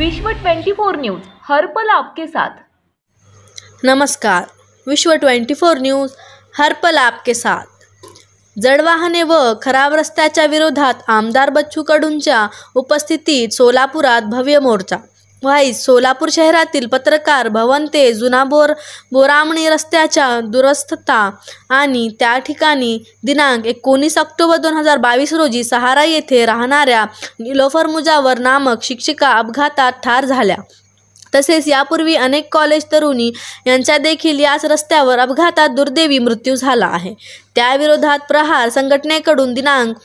विश्व 24 न्यूज हर पल आपके साथ। नमस्कार, विश्व 24 न्यूज हर पल आपके साथ। जडवाहने व खराब रस्त्याच्या विरोधात आमदार बच्चू कडूंच्या उपस्थितीत सोलापुरात भव्य मोर्चा। वाईज सोलापूर शहरातील पत्रकार भवन ते जुना बोरामणी रस्त्याच्या दुरवस्थता आणि त्या ठिकाणी दिनांक 19 ऑक्टोबर 2022 रोजी सहारा येथे राहणाऱ्या निलोफर मुजावर नामक शिक्षिका अपघातात ठार झाल्या। तसेच यापूर्वी अनेक कॉलेज तरुणी यांचा देखील याच रस्त्यावर अपघातात दुर्दैवी मृत्यू झाला आहे। त्या विरोधात प्रहार संघटनेकडून दिनांक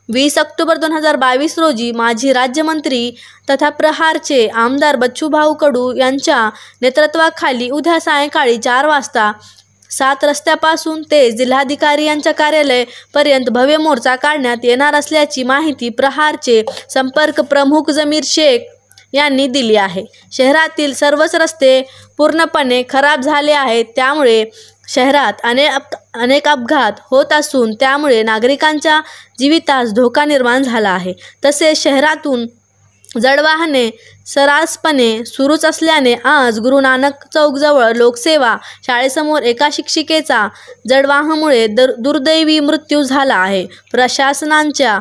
20 ऑक्टोबर 2022 रोजी माजी राज्यमंत्री तथा प्रहारचे आमदार बच्चूभाऊ कडू यांच्या नेतृत्वाखाली उद्या सायंकाळी 4 वाजता 7 रस्त्यापासून ते जिल्हाधिकारी यांच्या कार्यालय पर्यंत भव्य मोर्चा काढण्यात येणार असल्याची माहिती प्रहारचे संपर्क प्रमुख जमीर शेख यांनी दिली आहे। शहरातील सर्वच रस्ते पूर्णपणे खराब झाले आहेत, त्यामुळे शहरात अनेक अपघात होत असून त्यामुळे नागरिकांच्या जीवितास धोका निर्माण झाला आहे। तसेच शहरातून जडवाहने सर्रासपणे सुरूच असल्याने आज गुरु नानक चौकजवळ लोकसेवा शाळेसमोर एका शिक्षिकेचा जडवाहनामुळे दुर्दैवी मृत्यू झाला आहे। प्रशासनाच्या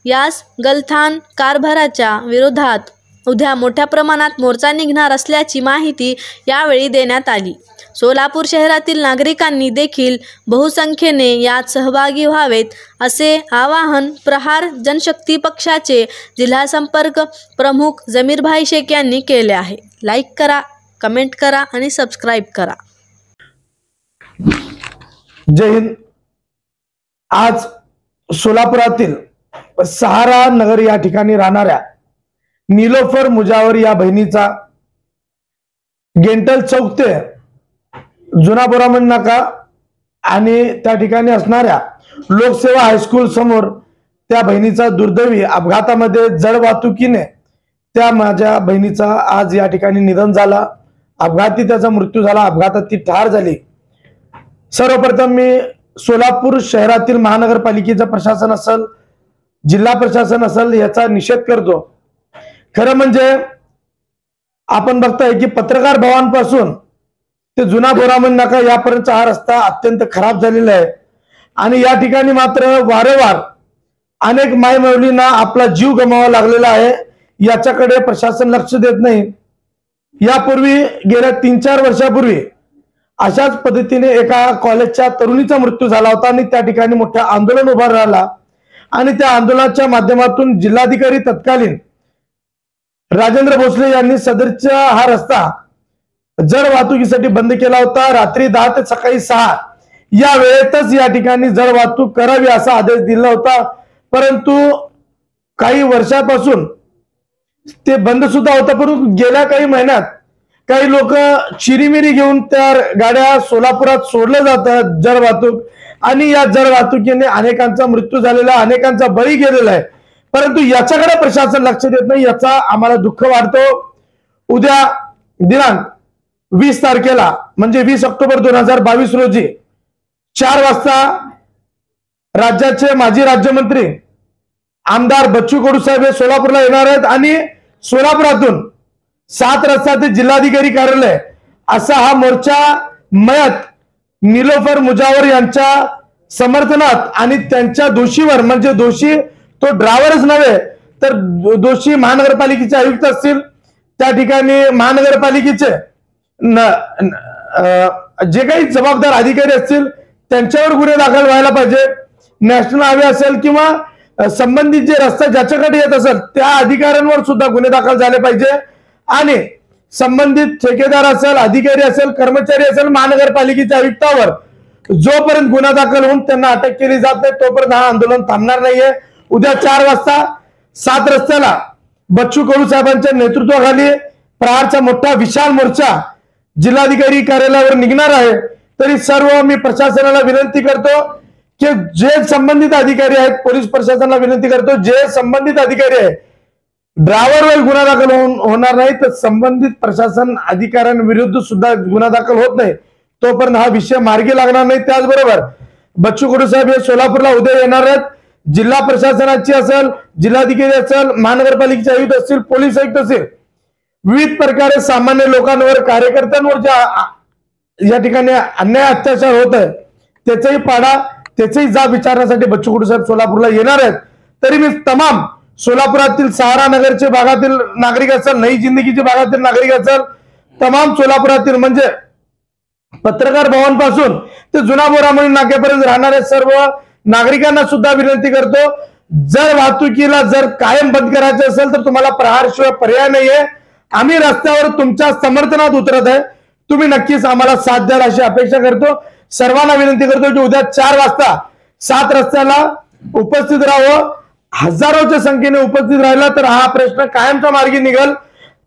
याच गलथान कारभाराच्या विरोधात उद्या मोठ्या प्रमाणात मोर्चा निघणार असल्याची माहिती यावेळी देण्यात आली। सोलापूर शहरातील नागरिकांनी देखील बहुसंख्येने यात सहभागी व्हावेत असे आवाहन प्रहार जनशक्ती पक्षाचे जिल्हा संपर्क प्रमुख जमीरभाई शेख यांनी केले आहे। लाईक करा, कमेंट करा आणि सबस्क्राईब करा। जय हिंद। आज सोलापुरातील सहारा नगर या ठिकाणी राहणाऱ्या निलोफर मुजावर या बहिणीचा गेंटल चौक ते जुना बोरामणी नाका आणि त्या ठिकाणी असणाऱ्या लोकसेवा हायस्कूल समोर त्या बहिणीचा दुर्दैवी अपघातामध्ये जड वाहतुकीने त्या माझ्या बहिणीचा आज या ठिकाणी निधन झाला। अपघाती त्याचा मृत्यू झाला, अपघातात ती ठार झाली। सर्वप्रथम मी सोलापूर शहरातील महानगरपालिकेचं प्रशासन असेल, जिल्हा प्रशासन असेल याचा निषेध करतो। खरं म्हणजे आपण बघताय की पत्रकार भवनपासून ते जुना बोरामणी नाका यापर्यंतचा हा रस्ता अत्यंत खराब झालेला आहे आणि या ठिकाणी मात्र वारंवार अनेक मायमौलींना आपला जीव गमवावा लागलेला आहे। याच्याकडे प्रशासन लक्ष देत नाही। यापूर्वी गेल्या 3-4 वर्षापूर्वी अशाच पद्धतीने एका कॉलेजच्या तरुणीचा मृत्यू झाला होता आणि त्या ठिकाणी मोठं आंदोलन उभा राहिला आणि त्या आंदोलनाच्या माध्यमातून जिल्हाधिकारी तत्कालीन राजेंद्र भोसले यांनी सदरचा हा रस्ता जड वाहतुकीसाठी बंद केला होता। रात्री 10 ते सकाळी 6 या वेळेतच या ठिकाणी जड वाहतूक करावी असा आदेश दिला होता, परंतु काही वर्षापासून ते बंद सुद्धा होता। परंतु गेल्या काही महिन्यात काही लोक चिरीमिरी घेऊन त्या गाड्या सोलापुरात सोडल्या जातात जड वाहतूक, आणि या जड वाहतुकीने अनेकांचा मृत्यू झालेला, अनेकांचा बळी गेलेला आहे, परंतु याच्याकडे प्रशासन लक्ष देत नाही। याचा आम्हाला दुःख वाटतो। उद्या दिनांक 20 तारखेला म्हणजे 20 ऑक्टोबर 2022 रोजी 4 वाजता राज्याचे माजी राज्यमंत्री आमदार बच्चू कडू साहेब हे सोलापूरला येणार आहेत आणि सोलापुरातून 7 रस्ता ते जिल्हाधिकारी कार्यालय असा हा मोर्चा मयत निलोफर मुजावर यांच्या समर्थनात आणि त्यांच्या दोषीवर, म्हणजे दोषी तो ड्रायव्हरच नव्हे तर दोषी महानगरपालिकेचे आयुक्त असतील, त्या ठिकाणी महानगरपालिकेचे जे काही जबाबदार अधिकारी असतील त्यांच्यावर गुन्हे दाखल व्हायला पाहिजे। नॅशनल हायवे असेल किंवा संबंधित जे रस्ता ज्याच्याकडे येत असेल त्या अधिकाऱ्यांवर सुद्धा गुन्हे दाखल झाले पाहिजे आणि संबंधित ठेकेदार असेल, अधिकारी असेल, कर्मचारी असेल, महानगरपालिकेच्या आयुक्तावर जोपर्यंत गुन्हा दाखल होऊन त्यांना अटक केली जात नाही तोपर्यंत हा आंदोलन थांबणार नाहीये। उद्या 4 वाजता 7 रस्त्याला बच्चू कडू साहेबांच्या नेतृत्वाखाली प्रहारचा मोठा विशाल मोर्चा जिल्हाधिकारी कार्यालयावर निघणार आहे। तरी सर्व मी प्रशासनाला विनंती करतो की जे संबंधित अधिकारी आहेत, पोलीस प्रशासनाला विनंती करतो, जे संबंधित अधिकारी आहेत ड्रायव्हरवर गुन्हा दाखल होणार नाही तर संबंधित प्रशासन अधिकाऱ्यांविरुद्ध सुद्धा गुन्हा दाखल होत नाही तोपर्यंत हा विषय मार्गी लागणार नाही। त्याचबरोबर बच्चू कडू साहेब हे सोलापूरला उद्या येणार आहेत। जिल्हा प्रशासनाची असेल, जिल्हाधिकारी असेल, महानगरपालिकेचे आयुक्त असतील, पोलीस आयुक्त असेल, विविध प्रकारे सामान्य लोकांवर, कार्यकर्त्यांवर ज्या या ठिकाणी अन्याय अत्याचार होत आहे त्याचाही पाडा, त्याचाही जाब विचारण्यासाठी बच्चू कडू साहेब सोलापूरला येणार आहेत. तरी मी तमाम सोलापुरातील सहारा नगरचे भागातील नागरिक असेल, नई जिंदगीचे भागातील नागरिक असेल, तमाम सोलापुरातील म्हणजे पत्रकार भवन पासून ते जुना बोरामणी नाक्यापर्यंत राहणाऱ्या सर्व नागरिकांना सुद्धा विनंती करतो, जर वाहतुकीला जर कायम बंद करायचे असेल तर तुम्हाला प्रहारशिवाय पर्याय नाहीये. आम्ही रस्त्यावर तुमच्या समर्थनात उतरत आहे, तुम्ही नक्कीच आम्हाला साथ द्याल अशी अपेक्षा करतो. सर्वांना विनंती करतो की उद्या 4 वाजता 7 रस्त्याला उपस्थित राहावं. हजारोच्या संख्येने उपस्थित राहिला तर हा प्रश्न कायमच्या मार्गी निघेल.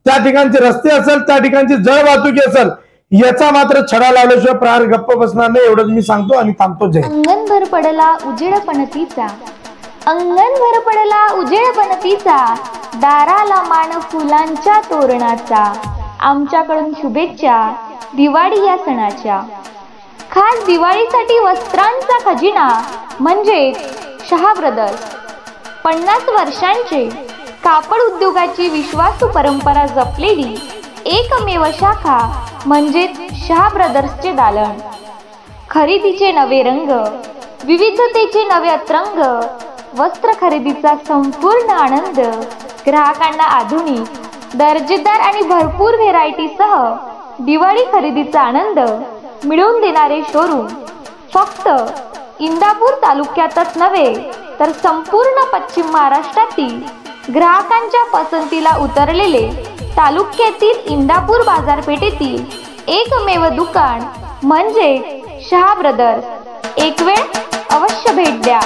त्या ठिकाणचे रस्ते असेल, त्या ठिकाणची जळ वाहतुकी असेल, याचा मात्र छडा लावल्याशिवाय प्रहार गप्प बसणार नाही, एवढंच मी सांगतो आणि थांबतो. जय. अंगण भर पडला उजेड पणतीचा, अंगण भर पडला उजेड पणतीचा, दाराला मान फुलांच्या तोरणाचा. आमच्याकडून शुभेच्छा दिवाळी या सणाच्या. खास दिवाळीसाठी वस्त्रांचा खजिना म्हणजे शहा ब्रदर्स. 50 वर्षांचे कापड उद्योगाची विश्वासू परंपरा जपलेली एकमेव शाखा म्हणजे शहा ब्रदर्सचे दालन. खरेदीचे नवे रंग, विविधतेचे नवे अतरंग, वस्त्र खरेदीचा संपूर्ण आनंद, ग्राहकांना आधुनिक, दर्जेदार आणि भरपूर व्हेरायटीसह दिवाळी खरेदीचा आनंद मिळवून देणारे शोरूम फक्त इंदापूर तालुक्यातच नव्हे तर संपूर्ण पश्चिम महाराष्ट्रातील ग्राहकांच्या पसंतीला उतरलेले तालुक्यातील इंदापूर बाजारपेठेतील एकमेव दुकान म्हणजे शहा ब्रदर्स. एक वेळ अवश्य भेट द्या.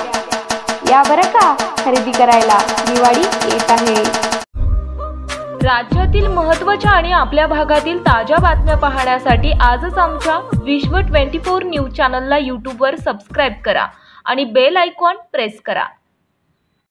या बरं का खरेदी करायला, दिवाळी येत आहे. राज्यातील महत्त्वाच्या आणि आपल्या भागातील ताज्या बातम्या पाहण्यासाठी आजच आमच्या विश्व 24 न्यूज चॅनलला यूट्यूबवर सबस्क्राईब करा आणि बेल आयकॉन प्रेस करा.